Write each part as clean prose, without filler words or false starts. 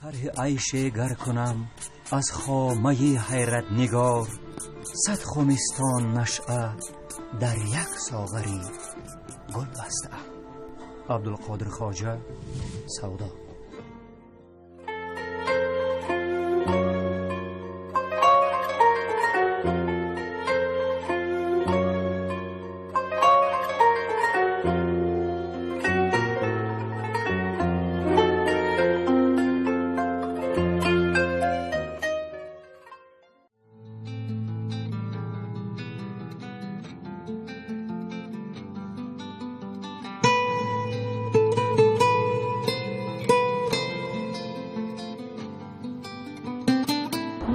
طرح عیش گر کنم از خامه حیرت نگار، صد خمستان نشأه در یک ساغری گل بسته. عبدالقادر خواجه، سودا.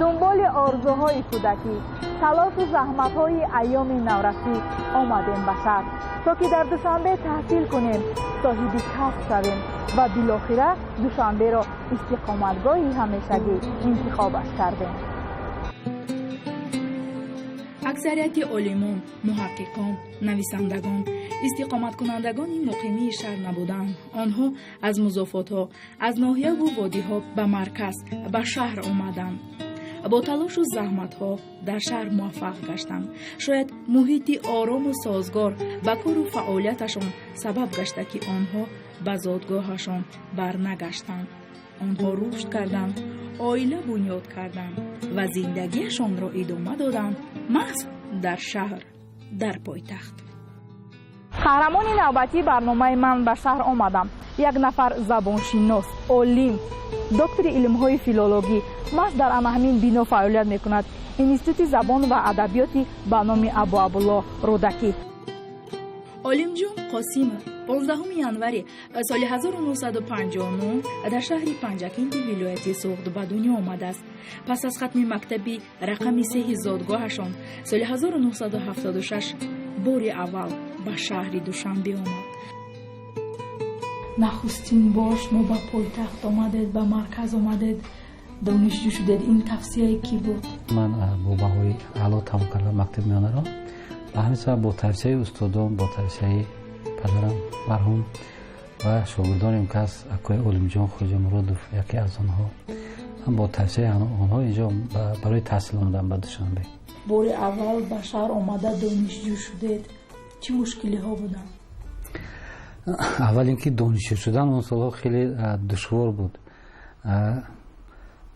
دنبال آرزوهای کودکی، تلاش و زحمت‌های ایام نورسی آمدیم به شهر تا که در دوشنبه تحصیل کنیم، صاحب کسب شویم و بالاخره دوشنبه را استقامتگاهی همیشگی انتخابش کردیم. اکثریت عالمان، محققان، نویسندگان، استقامت کنندگان مقیمی شهر نبودند. آنها از مضافات‌ها، از ناحیه و وادی‌ها به مرکز، به شهر آمدند. با تلاش و زحمت‌ها در شهر موفق گشتند. شاید محیطی آرام و سازگار به کار و فعالیتشان سبب گشته که آنها به زادگاهشان برنگشتند. آنها رشد کردند، عائله بنیاد کردند و زندگیشان را ادامه دادند، محض در شهر، در پایتخت. قهرمان نوبتی برنامه من به شهر آمدم. یک نفر زبانشناس، عالم، دکتر علم‌های فیلولوژی، محض در همین بنا فعالیت می‌کند. انستیتوت زبان و ادبیات به نام ابو عبدالله رودکی. عالم جان قاسم 15 ینوری سال 1959 در شهر پنجکند ولایت سوخت به دنیا آمده است. پس از ختم مکتبی رقم 3 زادگاهشان سال 1976 بار اول به شهر دوشنبه آمد. نخستین بار شما به پایتخت آمدید، به مرکز آمدید، دانشجو شدید. این توصیه کی بود؟ من با بهای اعلا تمام کردم مکتب میانه را. به همین سبب با توصیه استادان، با توصیه پدرم مرحوم و شاگردانم که از اکوی علم جان خواجه مرادوف یکی از آنها، من با توصیه آنها اینجا برای تحصیل آمدم به دوشنبه. بار اول به شهر آمده دانشجو شدید، چه مشکلی ها بودن؟ اول اینکه دانشجو شدن اون سالها خیلی دشوار بود.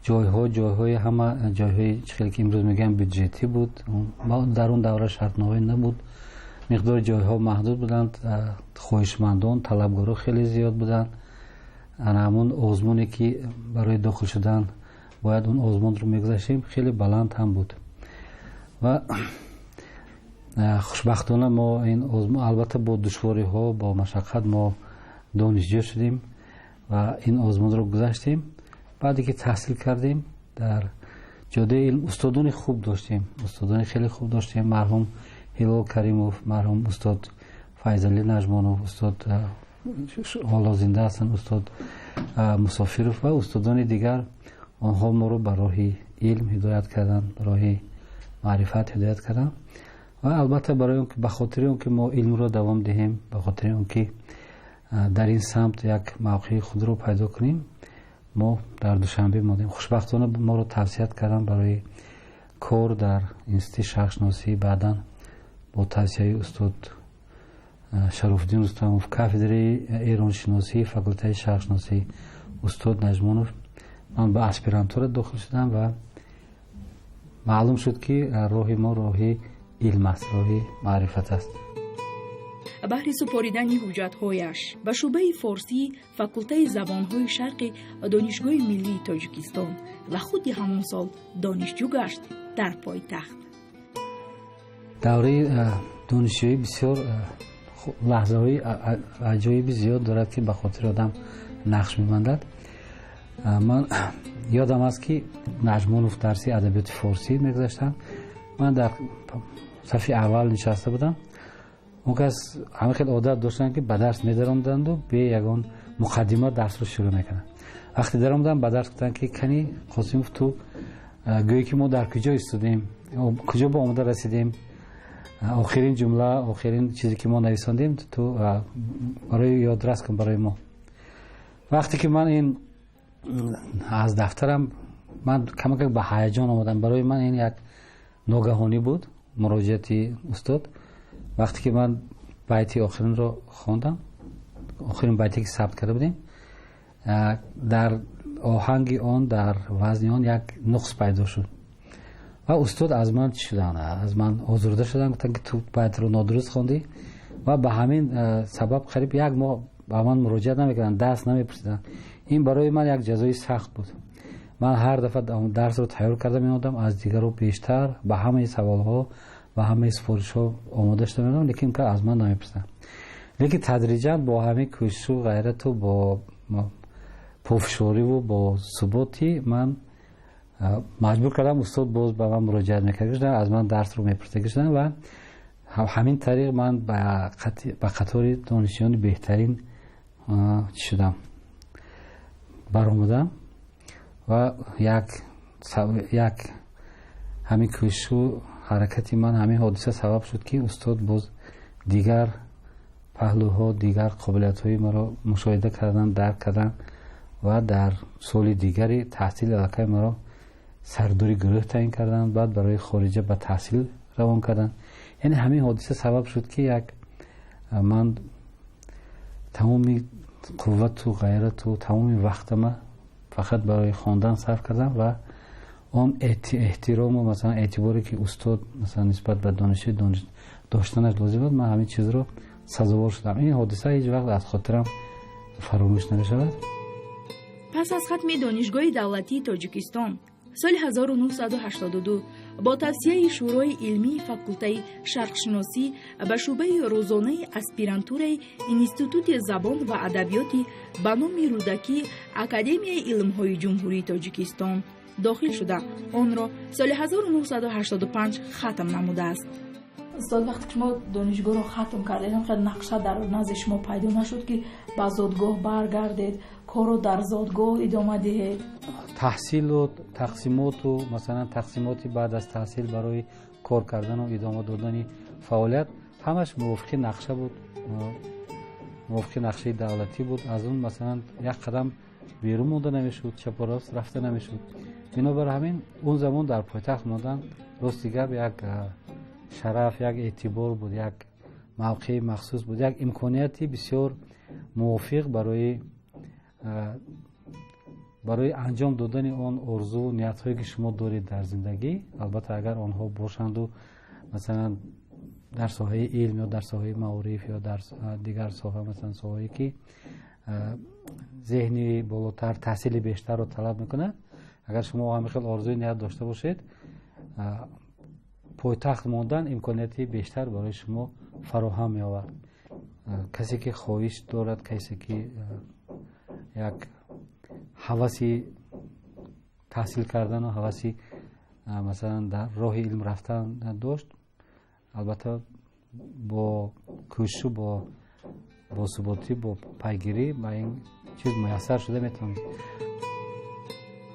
جایهای همه جایهای خیلی که امروز میگن بودجتی بود. در اون دوره شرطنامه نبود، مقدار جایها محدود بودند. خواهشمندان، طلبگارا خیلی زیاد بودند. همون آزمونی که برای داخل شدن باید اون آزمون رو میگذاشتیم خیلی بلند هم بود و خوشبختانه ما این آزمون البته با دشواری ها، با مشقت ما دانشجو شدیم و این آزمون رو گذاشتیم. بعدی که تحصیل کردیم در جاده علم استادان خوب داشتیم، استادان خیلی خوب داشتیم. مرحوم هلال کریموف، مرحوم استاد فیضعلی نجمانوف، استاد حالا زنده هستن استاد مسافرов و استادان دیگر. آنها ما رو به راه علم هدایت کردن، به راه معرفت هدایت کردن و البته برای اون که به خاطر اون که ما علم رو دوام دهیم، به خاطر اون که در این سمت یک موقع خود رو پیدا کنیم، ما در دوشنبه مادیم. خوشبختانه ما رو توصیت کردن برای کار در انستیتوت شرقشناسی. بعداً با توصیه استاد شرف‌الدین رستموف، کافدره ایران شناسی، فاکولته شرقشناسی استاد نجمانوف، من به اسپیرانتور داخل شدم و معلوم شد که راه ما راه علم است، راه معرفت است. بهر سپاریدن حجت‌هایش به شعبه فارسی فاکولته زبان‌های شرقی دانشگاه ملی تاجیکستان و خود همون سال دانشجو گشت در پایتخت. دوره دانشجویی بسیار لحظه‌های عجایبی زیاد دارد که به خاطر آدم نقش می‌ماند. من یادم است که نجمانوف درس ادبیات فارسی می‌گذاشتن. من در صف اول نشسته بودم. اون کس همه خیلی عادت داشتن که به درس می‌دراندند و به یگان مقدمه درس رو شروع می‌کنن. وقتی دراندم به درس گفتن که کنی قاسموف تو گویی که ما در کجا ایستادیم، کجا به آمده رسیدیم، آخرین جمله، آخرین چیزی که ما نویساندیم تو برای یادرس کن برای ما. وقتی که من این аз дафтарам ман камак ба ҳаяҷон омадам. барои ман ин як ногаҳонӣ буд муроҷиати устод. вақте ки ман байти охиринро хондам, охирин байте ки сабт карда будем, дар оҳанги он, дар вазни он як нуқс пайдо шуд ва устод аз ман чӣ шудан, аз ман озурда шудан, гуфтанд ки ту байтро нодуруст хондӣ ва ба ҳамин сабаб қариб як моҳ ба ман муроҷиат намекарданд, даст намепурсиданд. ин барои ман як ҷазои сахт буд. ман ҳар дафъа дарсро тайёр карда меомадам, аз дигарҳо бештар ба ҳамаи саволҳо ва ҳамаи сифоришҳо омода шуда меомадам, лекин аз ман намепурсиданд. лекин тадриҷан бо ҳамин кӯшишу ғайрату бо пуфшориву бо суботи ман маҷбур кардам устод боз ба ман муроҷиат мекарда, аз ман дарсро мепурсида шудам ва ҳамин тариқ ман ба қатори донишҷӯёни беҳтарин шудам, баромадам ва як ҳамин кӯшишу ҳаракати ман, ҳамин ҳодиса сабаб шуд ки устод боз дигар паҳлӯҳо, дигар қобилиятҳои маро мушоҳида кардан, дарк кардан ва дар соли дигари таҳсили аллакай маро сардори гурӯҳ таъин карданд, баъд барои хориҷа ба таҳсил равон карданд. яъне ҳамин ҳодиса сабаб шуд ки як ман тамоми қуввату ғайрату тамоми вақтама фақат барои хондан сарф кардам ва он эҳтирому масалан эътиборе ки устод масалан нисбат ба донишҷӯ доштанаш лозим буд, ман ҳамин чизро сазовор шудам. ин ҳодиса ҳеҷ вақт аз хотирам фаромӯш намешавад. пас аз хатми донишгоҳи давлатии тоҷикистон соли 1982 бо тавсияи шӯрои илмии факултаи шарқшиносӣ ба шӯъбаи рӯзонаи аспирантураи институти забон ва адабиёти ба номи рӯдакӣ Академияи илмҳои ҷумҳурии Тоҷикистон дохил шуда, онро соли 1985 хатм намудааст. устод, вақте ки шумо донишгоҳро хатм кардед, ҳамқадр нақша дар назди шумо пайдо нашуд ки ба зодгоҳ баргардед, корро дар зодгоҳ идома диҳед? таҳсилу тақсимоту масалан тақсимоти баъд аз таҳсил барои кор кардану идома додани фаъолият ҳамаш мувофиқи нақша буд, мувофиқи нақшаи давлатӣ буд. аз он масалан як қадам берун монда намешуд, чапу рост рафта намешуд. бинобар ҳамин он замон дар пойтахт мондан рости гап як шараф, як эътибор буд, як мавқеи махсус буд, як имконияти бисёр мувофиқ барои анҷом додани он орзу ниятҳое ки шумо доред дар зиндагӣ. албатта агар онҳо бошанду масалан дар соҳаи илм ё дар соҳаи маориф ё дар дигар соҳа, масалан соҳае ки зеҳни болотар, таҳсили бештарро талаб мекунад, агар шумо ҳамихел орзуи ният дошта бошед, пойтахт мондан имконияти бештар барои шумо фароҳам меовард. касе ки хоҳиш дорад, касе ки як ҳаваси таҳсил кардану ҳаваси масалан дар роҳи илм рафтан дошт, албатта бо кӯшишу бо суботӣ, бо пайгирӣ ба ин чиз муяссар шуда метавонад.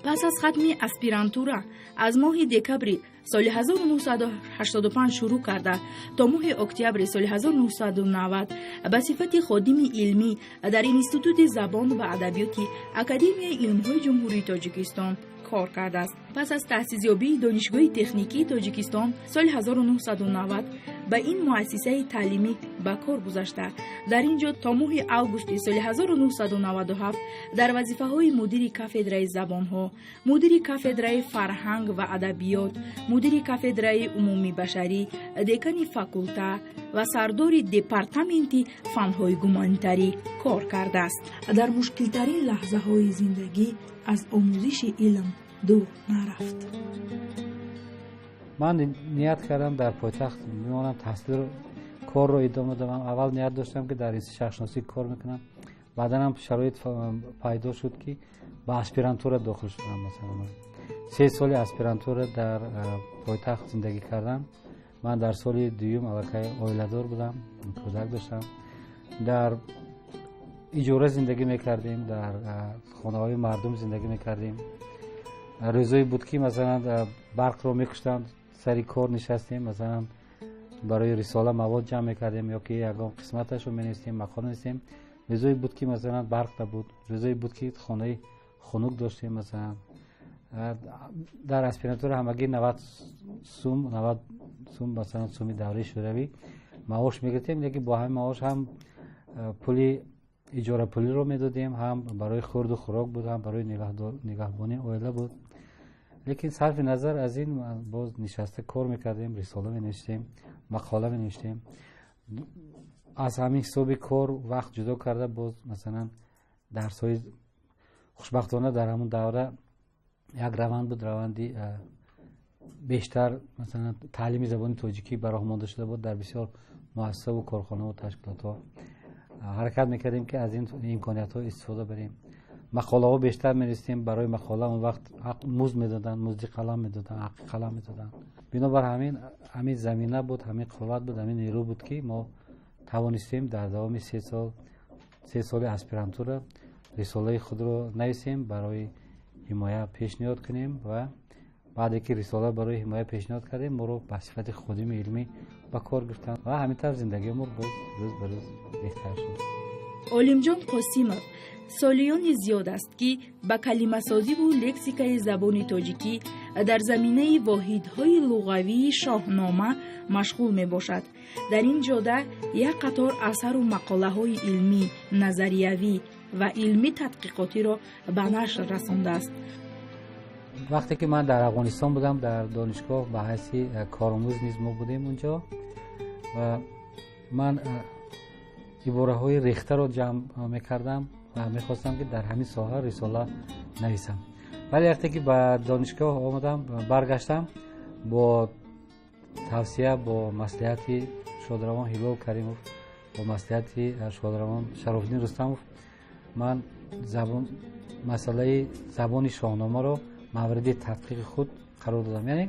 пас аз хатми аспирантура аз моҳи декабри соли 1985 шурӯъ карда то моҳи октябри соли 1990 ба сифати ходими илмӣ дар институти забон ва адабиёти Академияи илмҳои ҷумҳурии Тоҷикистон кор кардааст. пас аз таъсисёбии донишгоҳи техникии Тоҷикистон соли 1990 ба ин муассисаи таълимӣ ба кор гузашта, дар ин ҷо то моҳи августи соли 1997 дар вазифаҳои мудири кафедраи забонҳо, мудири кафедраи фарҳанг ва адабиёт, мудири кафедраи умумибашарӣ, декани факулта ва сардори департаменти фанҳои гуманитарӣ кор кардааст. дар мушкилтарин лаҳзаҳои зиндагӣ аз омӯзиши илм дур нарафт. ман ният кардам дар пойтахт мемонам, таҳсил корро идома дадам. аввал ният доштам ки дар институти шарқшиносӣ кор мекунам, баъданам шароит пайдо шуд ки ба аспирантура дохил шудам. масалан 3 соли аспирантура дар пойтахт зиндагӣ кардам. ман дар соли дуюм аллакай оиладор будам, кӯдак доштам. дар иҷора зиндагӣ мекардем, дар хонаҳои мардум зиндагӣ мекардем. рӯзое буд ки масалан барқро мекуштанд, сари кор нишастем, масалан барои рисола мавод ҷамъ мекардем ё ки ягон қисматашро менавистем, мақол менавистем. рӯзое буд ки масалан барқ набуд, рӯзое буд ки خنک داشتیم. مثلا در اسپیرانتور همگی 90 سوم مثلا سومی دوره شوروی معاش میگرفتیم، لیکن با همین معاش هم پولی اجاره پولی رو میدادیم، هم برای خورد و خوراک بود، هم برای نگهبانی عائله بود. لیکن صرف نظر از این باز نشسته کار میکردیم، رساله مینوشتیم، مقاله مینوشتیم. از همین حساب کار وقت جدا کرده باز مثلا درس‌های خوشبختانه در همون دوره یک روند بود، روندی بیشتر مثلا تعلیم زبان تاجیکی برای آماده شده بود. در بسیار مؤسسه و کارخانه و تشکیلات ها حرکت میکردیم که از این امکانیت ها استفاده بریم. مقاله ها بیشتر می‌نوشتیم. برای مقاله اون وقت مزد میدادن، مزد قلم میدادن، حق قلم میدادن. بنابر همین زمینه بود، همین قوت بود، همین نیرو بود که ما توانستیم در دوام 3 سال اسپیرانتور رساله خود رو نویسیم، برای حمایه پیشنهاد کنیم و بعد که رساله برای حمایه پیشنهاد کردیم ما رو به صفت خادم علمی به کار گرفتن و همینطور زندگی ما روز به روز بهتر شد. олимҷон қосимов солиёни зиёд аст ки ба калимасозиву лексикаи забони тоҷикӣ дар заминаи воҳидҳои луғавии шоҳнома машғул мебошад. дар ин ҷода як қатор асару мақолаҳои илмӣ, назариявӣ ва илмӣ тадқиқотиро ба нашр расондааст. вақте ки ман дар афғонистон будам, дар донишгоҳ ба ҳайси кормӯз низ мо будем онҷо ва ман ибораҳои рехтаро ҷамъ мекардам ва мехостам ки дар ҳамин соҳа рисола нависам. вале вақте ки ба донишгоҳ омадам, баргаштам, бо тавсия, бо маслиҳати шодравон ҳилол каримов, бо маслиҳати шодравон шарофиддин рустамов, ман масъалаи забони шоҳномаро мавриди тадқиқи худ қарор додам. яъне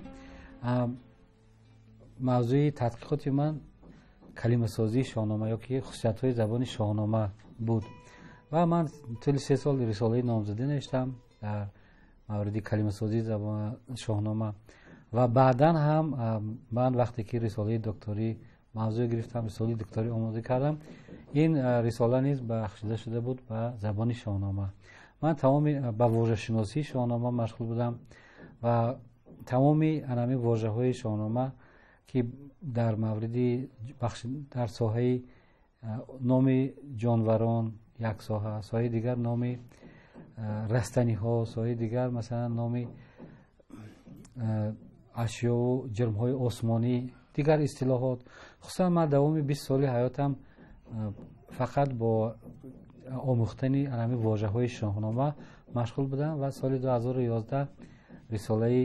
мавзӯи тадқиқоти ман калимасозии шоҳнома ё ки хусусиятҳои забони шоҳнома буд ва ман тӯли 3 сол рисолаи номзадӣ навиштам дар мавриди калимасозии забони шоҳнома ва баъдан ҳам ман вақте ки рисолаи докторӣ мавзӯъ гирифтам, рисолаи докторӣ омода кардам, ин рисола низ бахшида шуда буд ба забони шоҳнома. ман тамоми ба вожашиносии шоҳнома машғул будам ва тамоми анами вожаҳои шоҳнома ки дар мавриди дар соҳаи номи ҷонварон як соҳа, соҳаи дигар номи растаниҳо, соҳаи дигар масалан номи ашёву ҷирмҳои осмонӣ, дигар истилоҳот. хусусан ман давоми 20 соли ҳаётам фақат бо омӯхтани анами вожаҳои шоҳнома машғул будам ва соли 2011 рисолаи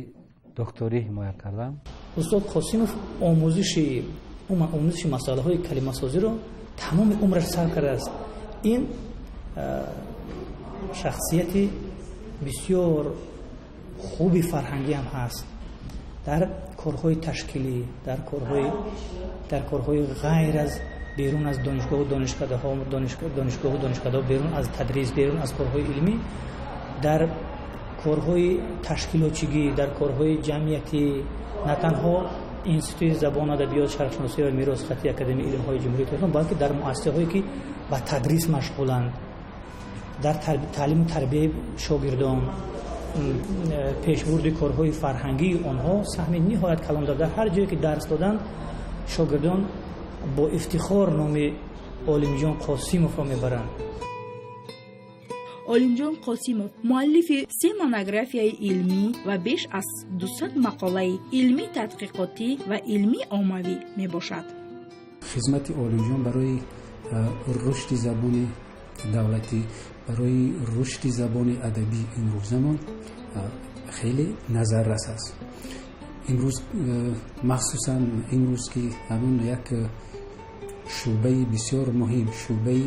докторӣ ҳимоя кардам. устод қосимов омӯзиши масъалаҳои калимасозиро тамоми умраш сарф кардааст. ин шахсияти бисёр хуби фарҳангӣ ҳам ҳаст. дар корҳои ташкилӣ, дар корҳои ғайр аз берун аз донишгоҳу донишкадаҳо, берун аз тадрис, берун аз корҳои илмӣ, дар корҳои ташкилотчигӣ, дар корҳои ҷамъиятӣ, на танҳо институти забон, адабиёт, шарқшиносӣ ва миросхатӣ академияи илмҳои ҷумҳурии Тоҷикистон, балки дар муассисаҳое ки ба тадрис машғуланд, дар таълиму тарбияи шогирдон, пешбурди корҳои фарҳангии онҳо саҳми ниҳоят калон дорад. дар ҳар ҷое ки дарс доданд, шогирдон бо ифтихор номи олимҷон қосимовро мебаранд. олимҷон қосимов муаллифи 3 монографияи илмӣ ва беш аз 200 мақолаи илмӣ тадқиқотӣ ва илмӣ оммавӣ мебошад. хизмати олимҷон барои рушди забони давлатӣ, барои рушди забони адабӣ имрӯзамон хеле назаррас аст. имрӯз махсусан имрӯз ки ҳамон як шӯъбаи бисёр муҳим, шӯъбаи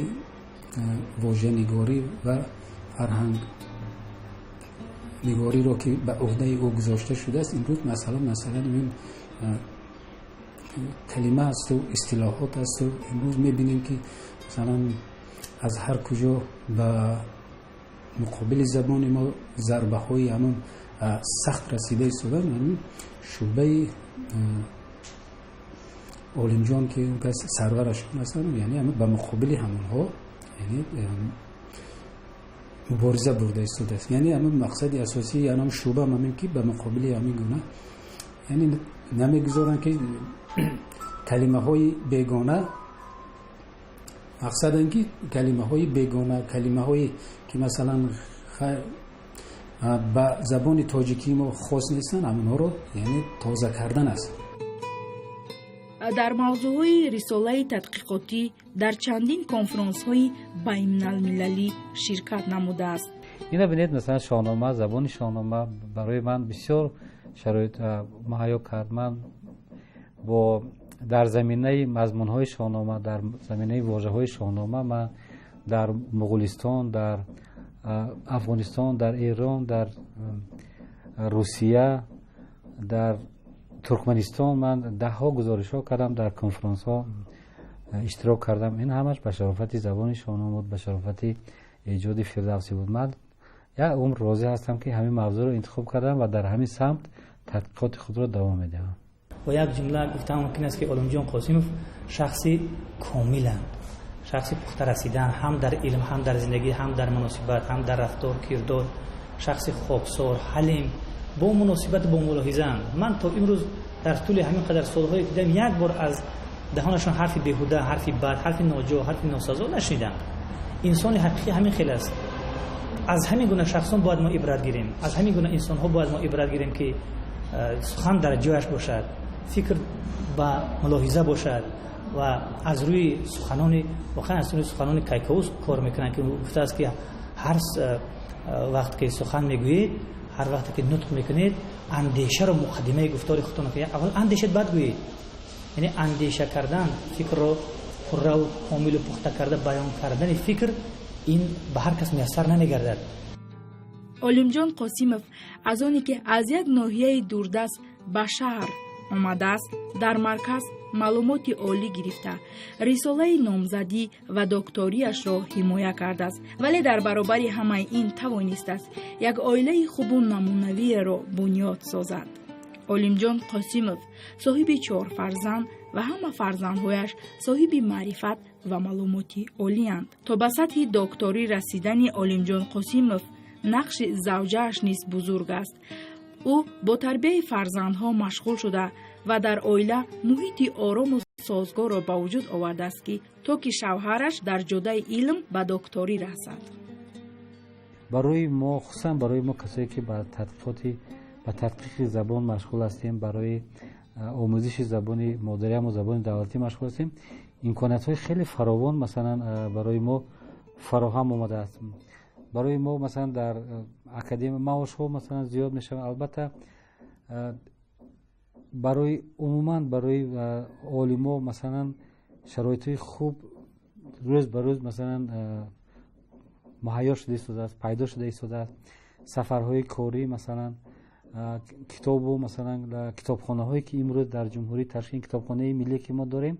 вожанигорӣ ва фарҳангнигориро ки ба ӯҳдаи ӯ гузошта шудааст, имрӯз масалан ин калима асту истилоҳот асту имрӯз мебинем ки масалан аз ҳар куҷо ба муқобили забони мо зарбаҳои ҳамон сахт расида истоданд. шӯъбаи олимҷон ки кас сарварашон ҳастанд, яъне ба муқобили ҳамонҳо مبارزه برده ایستاده است. یعنی همون مقصد اساسی همون شعبه همین که به مقابل همین گونه یعنی نمیگذارن که کلمه های بیگانه مقصد اینکه کلمه های بیگانه کلمه هایی که مثلا با زبان تاجیکی ما خاص نیستن همونها رو یعنی تازه کردن است. در موضوعهای رساله تدقیقاتی در چندین کنفرانس‌های بین‌المللی شرکت نموده است. اینا ببینید مثلا شاهنامه زبان شاهنامه برای من بسیار شرایط مهیا کرد. من با در زمینه مضمون‌های شاهنامه در زمینه واژه‌های شاهنامه من در مغولستان در افغانستان در ایران در روسیه در ترکمنستان من ده ها گزارش ها کردم در کنفرانس ها اشتراک کردم. این همش به شرافت زبان شاهنامه بود به شرافت ایجاد فردوسی بود. من یک عمر راضی هستم که همین موضوع رو انتخاب کردم و در همین سمت تحقیقات خود را دوام میدهم. با یک جمله گفتم ممکن است که عالمجان قاسمов شخصی کاملا شخصی پخته رسیدن هم در علم هم در زندگی هم در مناسبت هم در رفتار کردار شخصی خوابسار حلیم با مناسبت با ملاحظه. من تا امروز در طول همین قدر سالهای دیدم یک بار از دهانشون حرفی بیهوده حرفی بد حرفی ناجا حرفی ناسزا نشنیدم. انسان حقیقی همین خیلی است. از همین گونه شخصان باید ما عبرت گیریم. از همین گونه انسان ها باید ما عبرت گیریم که سخن در جایش باشد فکر با ملاحظه باشد و از روی سخنان واقعا از روی سخنان کیکاووس کار میکنن که گفته است که هر وقت که سخن میگویید هر وقت که نطق میکنید اندیشه رو مقدمه گفتار خودتون کنید. اول اندیشه بعد گویید. یعنی اندیشه کردن فکر رو پره و کامل و پخته کرده بیان کردن فکر این به هر کس میسر نمیگردد. عالمجان قاسمов از آنی که از یک ناحیه دوردست به شهر آمده است در مرکز معلومات عالی گرفته رساله نامزدی و دکتریش را حمایه کرده است، ولی در برابر همه این توانسته است یک عائله خوب و نمونوی را بنیاد سازد. عالمجان قاسمов صاحب 4 فرزند و همه فرزندهایش صاحب معرفت و معلومات عالی اند. تا به سطح دکتری رسیدن عالمجان قاسمov نقش زوجه‌اش نیز بزرگ است. او با تربیت فرزندها مشغول شده و در عائله محیط آرام و سازگار را به وجود آورده است که تا که شوهرش در جاده علم به دکتری رسد. برای ما خصوصا برای ما کسایی که به تدقیق زبان مشغول هستیم برای آموزش زبان مادری و زبان دولتی مشغول هستیم امکانات‌های خیلی فراوان مثلا برای ما فراهم آمده است. برای ما مثلا در اکادمی معاش‌ها مثلا زیاد میشه. البته برای عموما برای عالما مثلا شرایط خوب روز به روز مثلا مهیا شده است پیدا شده است. سفرهای کاری مثلا کتاب و مثلا کتابخانه هایی که امروز در جمهوری تشکیل کتابخانه ملی که ما داریم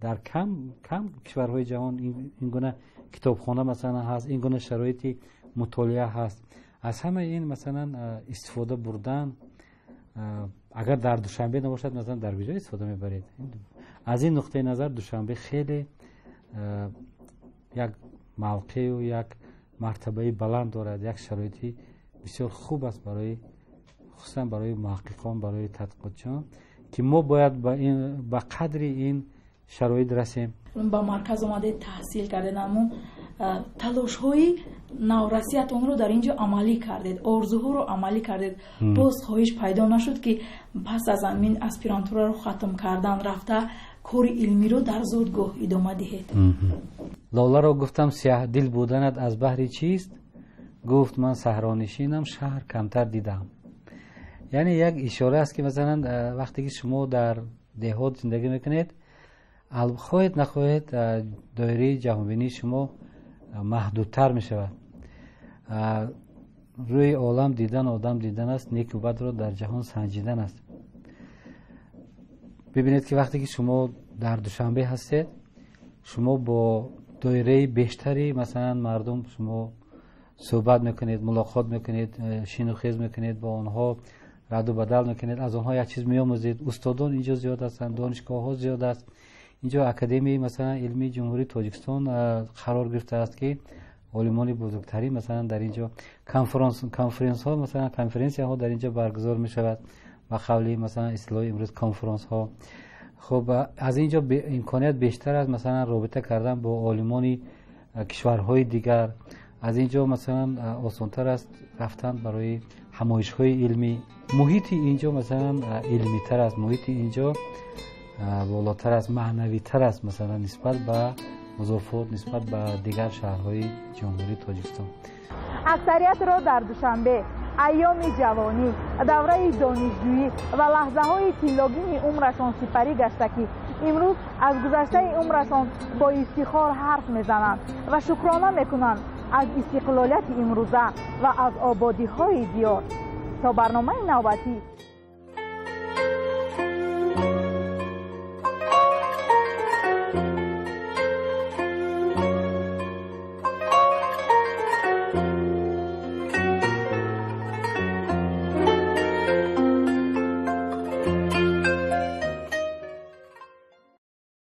در کم کشورهای جهان این گونه کتابخانه مثلا هست این گونه شرایط مطالعه هست. از همه این مثلا استفاده بردن اگر در دوشنبه نباشد مثلا در کجا استفاده میبرید. از این نقطه نظر دوشنبه خیلی یک موقع و یک مرتبه بلند دارد. یک شرایطی بسیار خوب است برای خصوصا برای محققان برای تحقیقاتچیان که ما باید با قدر این شرایط رسیم. با مرکز آمده تحصیل کردن اما تلاش های نورسیتون رو در اینجا عملی کردید آرزوها رو عملی کردید باز خواهش پیدا نشد که پس از همین اسپیرانتورا رو ختم کردن رفته کار علمی رو در زادگاه ادامه دهید. لاله رو گفتم سیاه دل بودنت از بهر چیست؟ گفت من صحرانشینم شهر کمتر دیدم. یعنی یک اشاره است که مثلا وقتی که شما در دهات زندگی میکنید خواهید نخواهید دایره جهانبینی شما محدودتر می شود. روی عالم دیدن آدم دیدن است نیک و بد را در جهان سنجیدن است. ببینید که وقتی که شما در دوشنبه هستید شما با دایره بیشتری مثلا مردم شما صحبت میکنید ملاقات میکنید شین و خیز میکنید با آنها رد و بدل میکنید از آنها یک چیز میآموزید. استادان اینجا زیاد هستند دانشگاه ها زیاد است. اینجا اکادمی مثلا علمی جمهوری تاجیکستان قرار گرفته است که علمان بزرگتری مثلا در اینجا کنفرانس ها مثلا کنفرانس ها در اینجا برگزار می شود و قبلی مثلا اصطلاح امروز کنفرانس ها. خب از اینجا امکانیت بیشتر از مثلا رابطه کردن با علمان کشورهای دیگر. از اینجا مثلا آسان‌تر است رفتن برای همایش‌های علمی. محیط اینجا مثلا علمی تر است، محیط اینجا بالاتر است، معنوی تر است مثلا نسبت به مضافات نسبت به دیگر شهرهای جمهوری تاجیکستان. اکثریت را در دوشنبه، ایام جوانی، دوره دانشجویی و لحظه‌های طلایین عمرشان سپری گشته که امروز از گذشته عمرشان با افتخار حرف میزنند و شکرانه میکنند از استقلالیت امروزه و از آبادی‌های دیار. تا برنامه نوبتی